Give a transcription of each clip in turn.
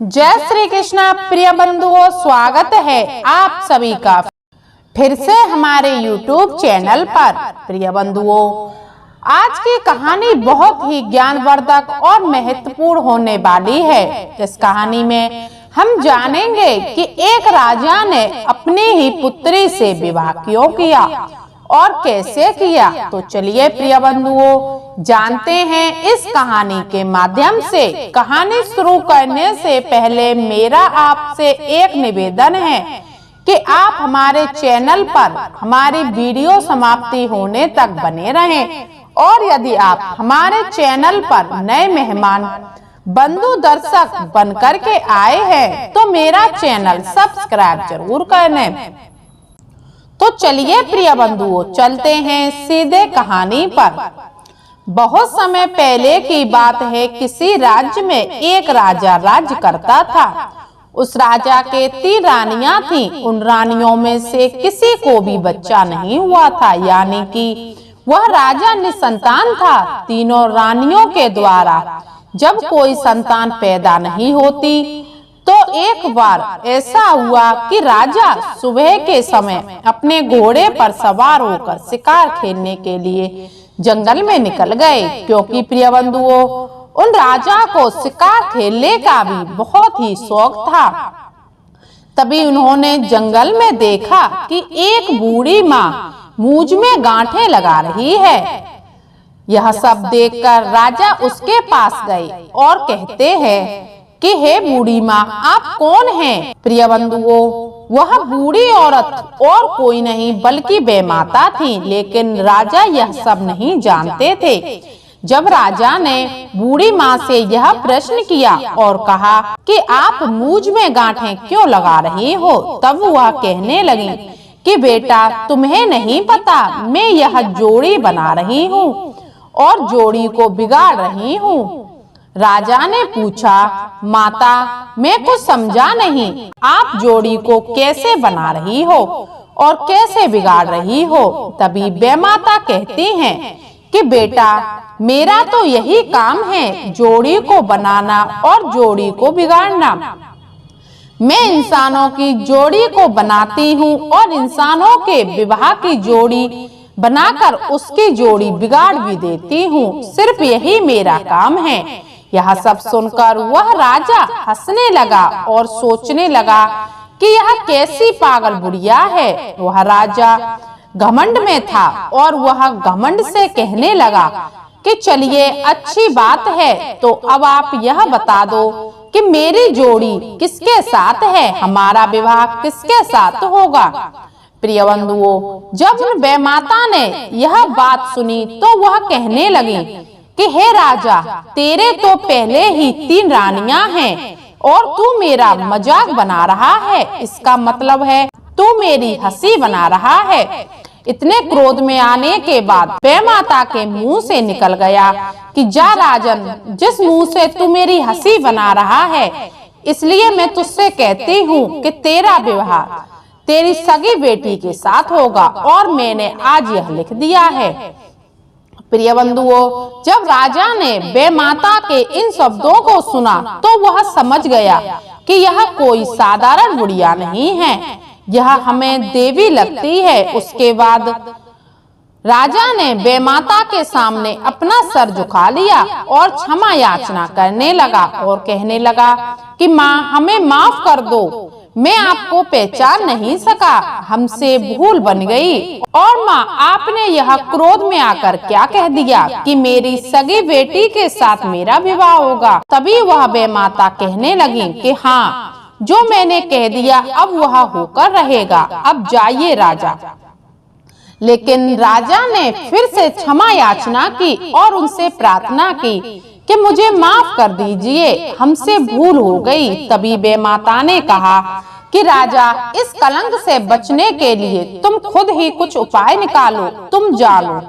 जय श्री कृष्ण प्रिय बंधुओं, स्वागत है आप सभी का फिर से हमारे YouTube चैनल पर। प्रिय बंधुओं, आज की कहानी बहुत ही ज्ञानवर्धक और महत्वपूर्ण होने वाली है। इस कहानी में हम जानेंगे कि एक राजा ने अपनी ही पुत्री से विवाह क्यों किया और कैसे किया। तो चलिए प्रिय बंधुओं, जानते हैं इस कहानी के माध्यम से। कहानी शुरू करने से पहले मेरा आपसे एक निवेदन है कि आप हमारे चैनल पर हमारी वीडियो समाप्ति होने तक बने रहें, और यदि आप हमारे चैनल पर नए मेहमान बंधु दर्शक बनकर के आए हैं तो मेरा चैनल सब्सक्राइब जरूर कर लें। तो चलिए प्रिय बंधुओं, चलते हैं सीधे कहानी पर। बहुत समय पहले की बात है। किसी राज्य में एक राजा राज्य करता था। उस राजा के 3 रानियां थीं। उन रानियों में से किसी को भी बच्चा नहीं हुआ था, यानी कि वह राजा निसंतान था। तीनों रानियों के द्वारा जब कोई संतान पैदा नहीं होती तो एक बार ऐसा हुआ कि राजा सुबह के समय अपने घोड़े पर सवार होकर शिकार खेलने के लिए जंगल में निकल गए, क्योंकि प्रिय बंधुओं, उन राजा को शिकार खेलने का भी बहुत ही शौक था। तभी उन्होंने जंगल में देखा कि एक बूढ़ी माँ मूंछ में गांठें लगा रही है। यह सब देखकर राजा उसके पास गए और कहते हैं कि हे बूढ़ी माँ, आप कौन हैं? प्रिय बंधुओं, वह बूढ़ी औरत और कोई नहीं बल्कि बेमाता थी, लेकिन राजा यह सब नहीं जानते थे। जब राजा ने बूढ़ी माँ से यह प्रश्न किया और कहा कि आप मूंछ में गांठें क्यों लगा रही हो, तब वह कहने लगी कि बेटा, तुम्हें नहीं पता, मैं यह जोड़ी बना रही हूँ और जोड़ी को बिगाड़ रही हूँ। राजा ने पूछा, माता, मैं कुछ समझा नहीं, आप जोड़ी को कैसे बना रही हो और कैसे बिगाड़ रही हो? तभी बेमाता कहती हैं कि बेटा, मेरा तो यही काम है, जोड़ी को बनाना और जोड़ी को बिगाड़ना। मैं इंसानों की जोड़ी को बनाती हूँ और इंसानों के विवाह की जोड़ी बनाकर उसकी जोड़ी बिगाड़ भी देती हूँ। सिर्फ यही मेरा काम है। यह सब सुनकर वह राजा हंसने लगा और सोचने लगा कि यह कैसी पागल बुढ़िया है। वह राजा घमंड में था और वह घमंड से कहने लगा कि चलिए, अच्छी बात है, तो अब आप यह बता दो कि मेरी जोड़ी किसके साथ है, हमारा विवाह किसके साथ होगा? प्रिय बंधुओं, जब बेमाता ने यह बात सुनी तो वह कहने लगी कि हे राजा, तेरे तो पहले ही 3 रानियां हैं और तू मेरा मजाक बना रहा है। इसका मतलब है तू मेरी हंसी बना रहा है। इतने क्रोध में आने के बाद बेमाता के मुंह से निकल गया कि जा राजन, जिस मुंह से तू मेरी हंसी बना रहा है, इसलिए मैं तुझसे कहती हूँ कि तेरा विवाह तेरी सगी बेटी के साथ होगा, और मैंने आज यह लिख दिया है। प्रिय बंधुओं, जब राजा ने बेमाता के इन शब्दों को सुना तो वह समझ गया कि यह कोई साधारण बुढ़िया नहीं है, यह हमें देवी लगती है। उसके बाद राजा ने बेमाता के सामने अपना सर झुका लिया और क्षमा याचना करने लगा और कहने लगा कि माँ, हमें माफ कर दो, मैं आपको पहचान नहीं सका, हमसे भूल बन गई। और माँ, आपने यह क्रोध में आकर क्या कह दिया कि मेरी सगी बेटी के साथ मेरा विवाह होगा? तभी वह बेमाता कहने लगी कि हाँ, जो मैंने कह दिया अब वह होकर रहेगा, अब जाइए राजा। लेकिन राजा ने फिर से क्षमा याचना की और उनसे प्रार्थना की कि मुझे माफ कर दीजिए, हमसे भूल हो गई। तभी बेमाता ने कहा कि राजा, इस कलंक से बचने के लिए तुम खुद ही कुछ उपाय निकालो, तुम जानो,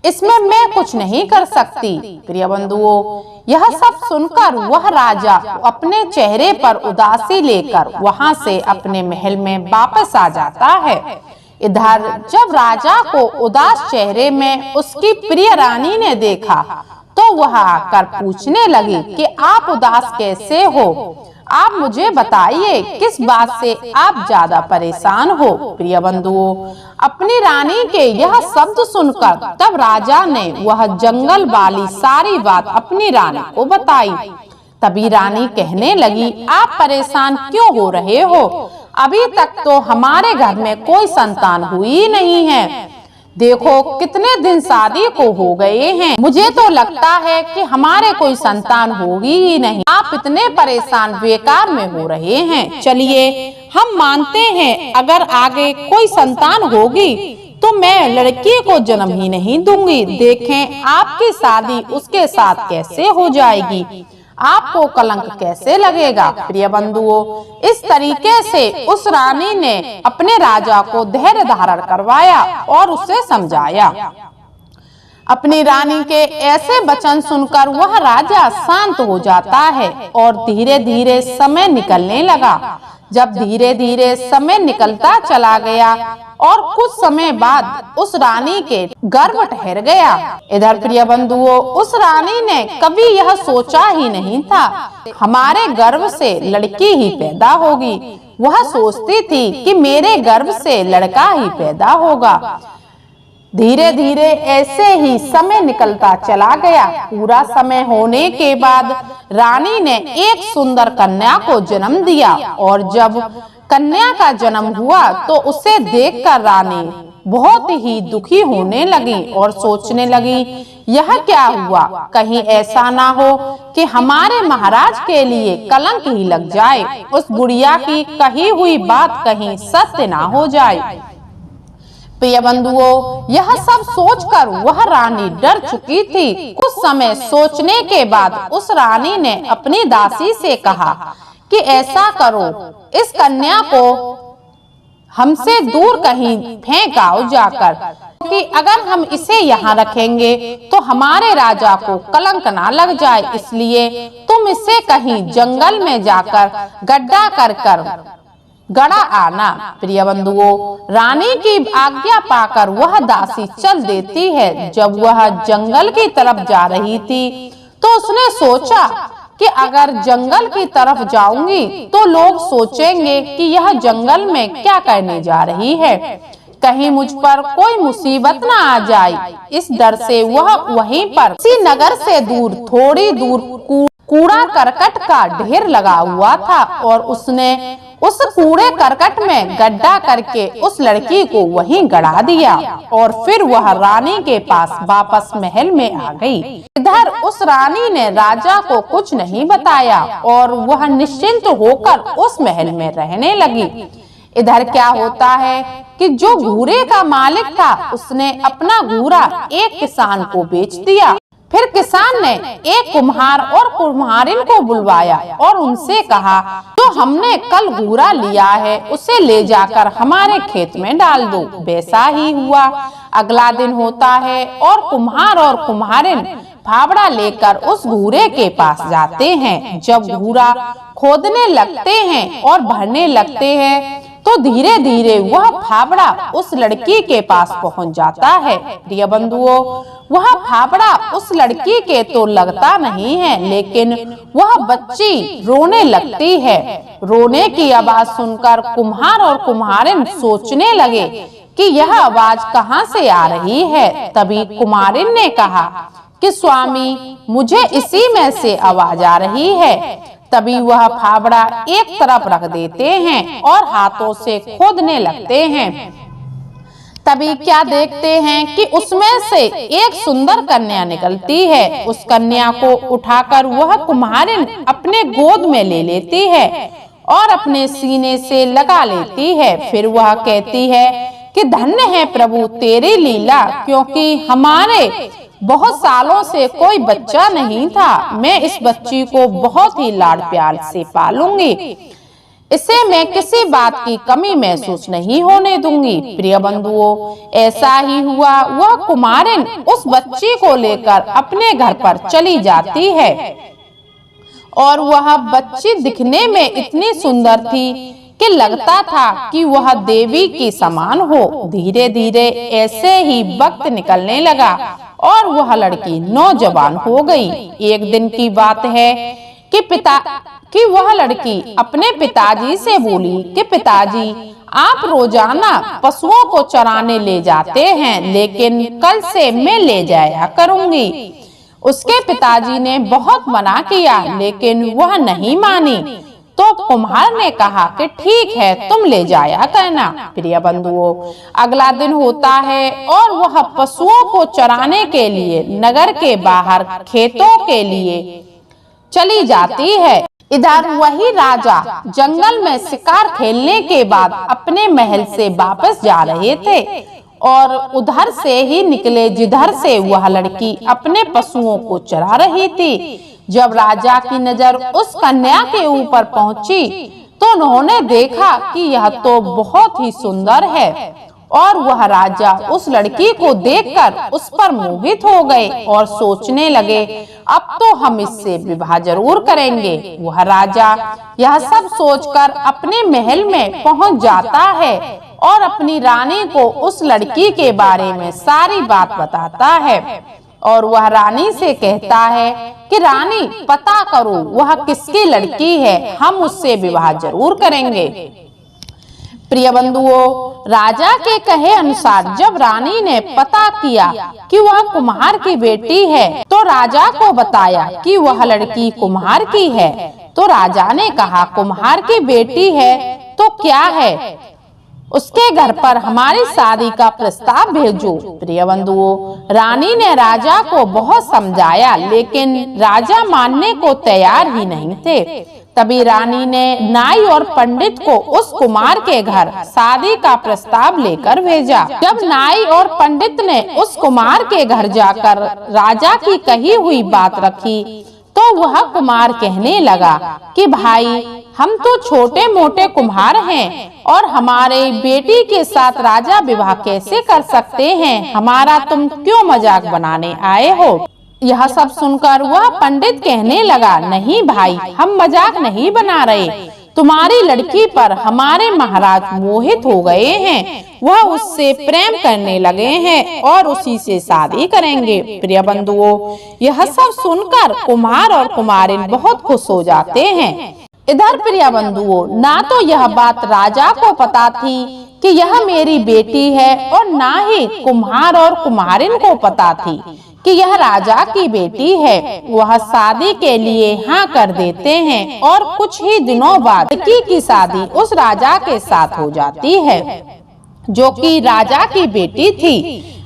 इसमें मैं कुछ नहीं कर सकती। प्रिय बंधुओं, यह सब सुनकर वह राजा अपने चेहरे पर उदासी लेकर वहां से अपने महल में वापस आ जाता है। इधर जब राजा को उदास चेहरे में उसकी प्रिय रानी ने देखा तो वह आकर पूछने लगी कि आप उदास कैसे हो? आप मुझे बताइए किस बात से आप ज्यादा परेशान हो? प्रिय बंधुओं, अपनी रानी के यह शब्द सुनकर तब राजा ने वह जंगल वाली सारी बात अपनी रानी को बताई। तभी रानी कहने लगी, आप परेशान क्यों हो रहे हो? अभी तक तो हमारे घर में कोई संतान हुई नहीं है। देखो कितने दिन शादी को हो गए हैं, मुझे तो लगता है कि हमारे कोई संतान होगी ही नहीं। आप इतने परेशान बेकार में हो रहे हैं। चलिए हम मानते हैं अगर आगे कोई संतान होगी तो मैं लड़की को जन्म ही नहीं दूंगी। देखें आपकी शादी उसके साथ कैसे हो जाएगी, आपको कलंक कैसे लगेगा। प्रिय बंधुओं, इस तरीके से उस रानी ने अपने राजा को धैर्य धारण करवाया और उसे समझाया। अपनी रानी के ऐसे वचन सुनकर वह राजा शांत हो जाता है और धीरे धीरे समय निकलने लगा। जब धीरे धीरे समय निकलता चला गया और कुछ समय बाद उस रानी के गर्भ ठहर गया। इधर प्रिय बंधुओं, उस रानी ने कभी यह सोचा ही नहीं था हमारे गर्भ से लड़की ही पैदा होगी। वह सोचती थी कि मेरे गर्भ से लड़का ही पैदा होगा। धीरे धीरे ऐसे ही समय निकलता चला गया। पूरा समय होने के बाद रानी ने एक सुंदर कन्या को जन्म दिया और जब कन्या का जन्म हुआ तो उसे देखकर रानी बहुत ही दुखी होने लगी और सोचने लगी, यह क्या हुआ? कहीं ऐसा ना हो कि हमारे महाराज के लिए कलंक ही लग जाए, उस गुड़िया की कही हुई बात कहीं सत्य ना हो जाए। प्रिय बंधुओं, यह सब सोचकर वह रानी डर चुकी थी। कुछ समय सोचने के बाद उस रानी ने अपनी दासी से कहा कि ऐसा करो, इस कन्या को हमसे दूर कहीं फेंक आओ जाकर, कि अगर हम इसे यहाँ रखेंगे तो हमारे राजा को कलंक ना लग जाए। इसलिए तुम इसे कहीं जंगल में जाकर गड्ढा कर गड़ा आना। प्रिय बंधुओं, रानी की आज्ञा पाकर वह दासी चल देती है। जब वह जंगल की तरफ जा रही थी तो उसने सोचा कि अगर जंगल की तरफ जाऊंगी तो लोग सोचेंगे कि यह जंगल में क्या करने जा रही है, कहीं मुझ पर कोई मुसीबत न आ जाए। इस डर से वह वहीं पर उसी नगर से दूर थोड़ी दूर कूड़ा करकट का ढेर लगा हुआ था और उसने उस कूड़े करकट में गड्ढा करके उस लड़की को वहीं गड़ा दिया और फिर वह रानी के पास वापस महल में आ गई। इधर उस रानी ने राजा को कुछ नहीं बताया और वह निश्चिंत होकर उस महल में रहने लगी। इधर क्या होता है कि जो घूरे का मालिक था उसने अपना घूरा एक किसान को बेच दिया। फिर किसान ने एक कुम्हार और कुम्हारिन को बुलवाया और उनसे कहा, जो हमने कल घूरा लिया है उसे ले जाकर हमारे खेत में डाल दो। वैसा ही हुआ। अगला दिन होता है और कुम्हार और कुम्हारिन फावड़ा लेकर उस घूरे के पास जाते हैं। जब घूरा खोदने लगते हैं और भरने लगते हैं तो धीरे धीरे वह फावड़ा उस लड़की के पास पहुंच जाता है। प्रिय बंधुओं, वह फावड़ा उस लड़की के तो लगता नहीं है, लेकिन वह बच्ची रोने लगती है। रोने की आवाज सुनकर कुम्हार और कुम्हारिन सोचने लगे कि यह आवाज कहाँ से आ रही है। तभी कुम्हारिन ने कहा कि स्वामी, मुझे इसी में से आवाज आ रही है। तभी वह फावड़ा एक तरफ रख देते हैं और हाथों से खोदने लगते हैं। तभी क्या देखते हैं कि उसमें से एक सुंदर कन्या निकलती है। उस कन्या को उठाकर वह कुम्हारिन अपने गोद में ले लेती है और अपने सीने से लगा लेती है। फिर वह कहती है कि धन्य है प्रभु तेरी लीला, क्योंकि हमारे बहुत सालों से कोई बच्चा नहीं था। मैं इस बच्ची को बहुत ही लाड प्यार से पालूंगी, इसे मैं किसी बात की कमी महसूस नहीं होने दूंगी। प्रिय बंधुओं, ऐसा ही हुआ। वह कुम्हारिन उस बच्ची को लेकर अपने घर पर चली जाती है और वह बच्ची दिखने में इतनी सुंदर थी कि लगता था कि वह देवी के समान हो। धीरे धीरे ऐसे ही वक्त निकलने लगा और वह लड़की नौजवान हो गई। एक दिन की बात है कि वह लड़की अपने पिताजी से बोली कि पिताजी, आप रोजाना पशुओं को चराने ले जाते हैं, लेकिन कल से मैं ले जाया करूंगी। उसके पिताजी ने बहुत मना किया, लेकिन वह नहीं मानी। तो कुम्हार ने कहा कि ठीक है, तुम ले जाया करना। प्रिय बंधुओं, अगला दिन होता है और वह पशुओं को चराने के लिए नगर के बाहर खेतों के लिए चली जाती है। इधर वही राजा जंगल में शिकार खेलने के बाद अपने महल से वापस जा रहे थे और उधर से ही निकले जिधर से वह लड़की अपने पशुओं को चरा रही थी। जब राजा की नजर उस कन्या के ऊपर पहुंची तो उन्होंने देखा कि यह तो बहुत ही सुंदर है और वह राजा उस लड़की को देखकर उस पर मोहित हो गए और सोचने लगे, अब तो हम इससे विवाह जरूर करेंगे। वह राजा यह सब सोचकर अपने महल में पहुंच जाता है और अपनी रानी को उस लड़की के बारे में सारी बात बताता है और वह रानी से कहता है कि रानी, पता करो वह किसकी लड़की है, हम उससे विवाह जरूर करेंगे। प्रिय बंधुओं, राजा के कहे अनुसार जब रानी ने पता किया कि वह कुम्हार की बेटी है तो राजा को बताया कि वह लड़की कुम्हार की है। तो राजा ने कहा, कुम्हार की बेटी है तो क्या है, उसके घर पर हमारी शादी का प्रस्ताव भेजो। प्रिय बंधुओं, रानी ने राजा को बहुत समझाया, लेकिन राजा मानने को तैयार ही नहीं थे। तभी रानी ने नाई और पंडित को उस कुमार के घर शादी का प्रस्ताव लेकर भेजा। जब नाई और पंडित ने उस कुमार के घर जाकर राजा की कही हुई बात रखी तो वह कुमार कहने लगा कि भाई, हम तो छोटे मोटे कुम्हार हैं और हमारे बेटी के साथ राजा विवाह कैसे कर सकते हैं, हमारा तुम क्यों मजाक बनाने आए हो। यह सब सुनकर वह पंडित कहने लगा, नहीं भाई, हम मजाक नहीं बना रहे, तुम्हारी लड़की पर हमारे महाराज मोहित हो गए हैं, वह उससे प्रेम करने लगे हैं और उसी से शादी करेंगे। प्रिय बंधुओं, यह सब सुनकर कुम्हार और कुमारिन बहुत खुश हो जाते हैं। इधर प्रिय बंधुओं, ना तो यह बात राजा को पता थी कि यह मेरी बेटी है और ना ही कुम्हार और कुम्हारिन को पता थी कि यह राजा की बेटी है। वह शादी के लिए हाँ कर देते हैं और कुछ ही दिनों बाद लड़की की शादी उस राजा के साथ हो जाती है जो कि राजा की बेटी थी।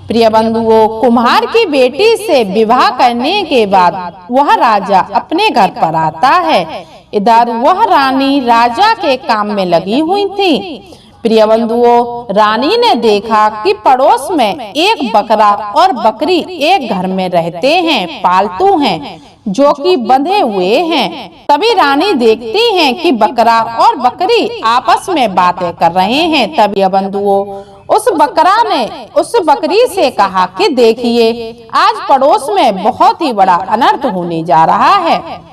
प्रिय बंधुओं, कुम्हार की बेटी से विवाह करने के बाद वह राजा अपने घर पर आता है। इधर वह रानी राजा के काम में लगी हुई थी। प्रिय बंधुओं, रानी ने देखा कि पड़ोस में एक बकरा और बकरी एक घर में रहते हैं, पालतू हैं, जो कि बंधे हुए हैं। तभी रानी देखती हैं कि बकरा और बकरी आपस में बातें कर रहे हैं। तभी बंधुओं, उस बकरा ने उस बकरी से कहा कि देखिए, आज पड़ोस में बहुत ही बड़ा अनर्थ होने जा रहा है।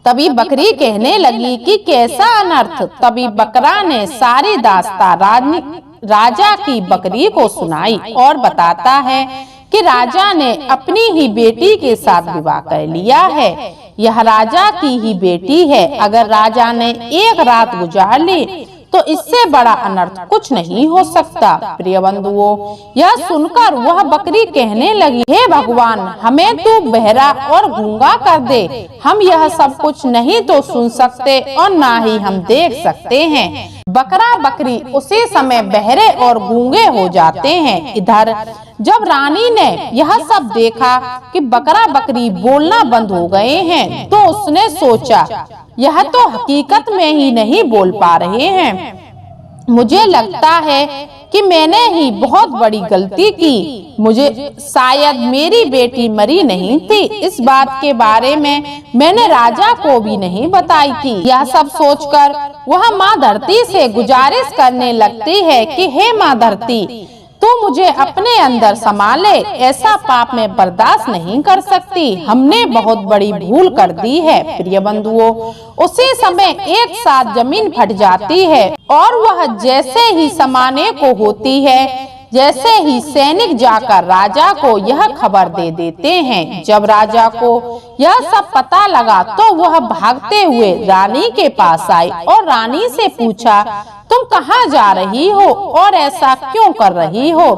तभी बकरी कहने लगी कि कैसा अनर्थ। तभी बकरा ने सारी दास्तान राजा की बकरी को सुनाई और बताता है कि राजा ने अपनी ही बेटी के साथ विवाह कर लिया है। यह राजा की ही बेटी है। अगर राजा ने एक रात गुजार ली तो इससे बड़ा अनर्थ कुछ नहीं हो सकता। प्रिय बंधुओं, यह सुनकर वह बकरी कहने लगी, हे भगवान, हमें तू बहरा और गूंगा कर दे, हम यह सब कुछ नहीं तो सुन सकते और ना ही हम देख सकते हैं। बकरा बकरी उसी समय बहरे और गूंगे हो जाते हैं। इधर जब रानी ने यह सब देखा कि बकरा बकरी बोलना बंद हो गए हैं तो उसने सोचा, यह तो हकीकत में ही नहीं बोल पा रहे हैं। मुझे लगता है कि मैंने ही बहुत बड़ी गलती की। मुझे शायद मेरी बेटी मरी नहीं थी। इस बात के बारे में मैंने राजा को भी नहीं बताई थी। यह सब सोचकर वह माँ धरती से गुजारिश करने लगती है कि हे माँ धरती, तू मुझे अपने अंदर संभाले, ऐसा पाप मैं बर्दाश्त नहीं कर सकती। हमने बहुत बड़ी भूल कर दी है। प्रिय बंधुओं, उसी समय एक साथ जमीन फट जाती है और वह जैसे ही समाने को होती है, जैसे ही सैनिक जाकर राजा को यह खबर दे देते हैं। जब राजा को यह सब पता लगा तो वह भागते हुए रानी के पास आई और रानी से पूछा, तुम कहाँ जा रही हो और ऐसा क्यों कर रही हो?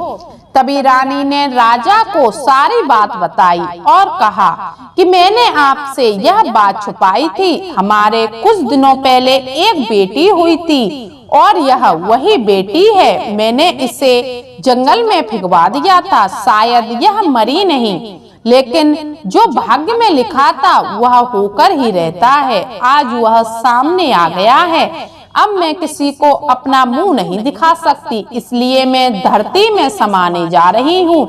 तभी रानी ने राजा को सारी बात बताई और कहा कि मैंने आपसे यह बात छुपाई थी। हमारे कुछ दिनों पहले एक बेटी हुई थी और यह वही बेटी है। मैंने इसे जंगल में फेंकवा दिया था, शायद यह मरी नहीं, लेकिन जो भाग्य में लिखा था वह होकर ही रहता है। आज वह सामने आ गया है। अब मैं किसी को अपना मुंह नहीं दिखा सकती, इसलिए मैं धरती में समाने जा रही हूँ।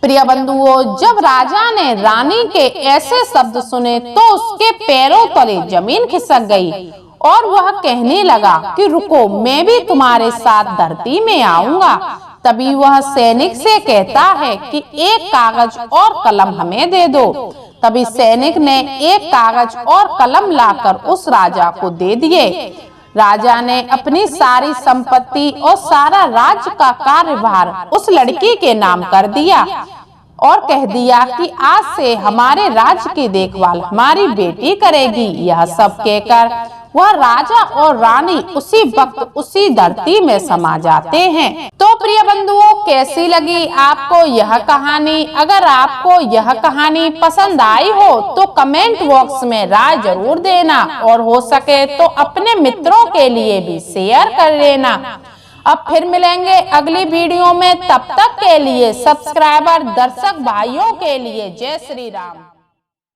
प्रिय बंधुओं, जब राजा ने रानी के ऐसे शब्द सुने तो उसके पैरों तले जमीन खिसक गई और वह कहने लगा कि रुको, मैं भी तुम्हारे साथ धरती में आऊंगा। तभी वह सैनिक से कहता है कि एक कागज और कलम हमें दे दो। तभी सैनिक ने एक कागज और कलम लाकर उस राजा को दे दिए। राजा ने अपनी सारी संपत्ति और सारा राज्य का कार्यभार उस लड़की के नाम कर दिया और कह दिया कि आज से हमारे राज्य की देखभाल हमारी बेटी करेगी। यह सब कहकर वह राजा और रानी उसी वक्त उसी धरती में समा जाते हैं। तो प्रिय बंधुओं, कैसी लगी आपको यह कहानी? अगर आपको यह कहानी पसंद आई हो तो कमेंट बॉक्स में राय जरूर देना और हो सके तो अपने मित्रों के लिए भी शेयर कर लेना। अब फिर मिलेंगे अगली वीडियो में, तब तक के लिए सब्सक्राइबर दर्शक भाइयों के लिए जय श्री राम।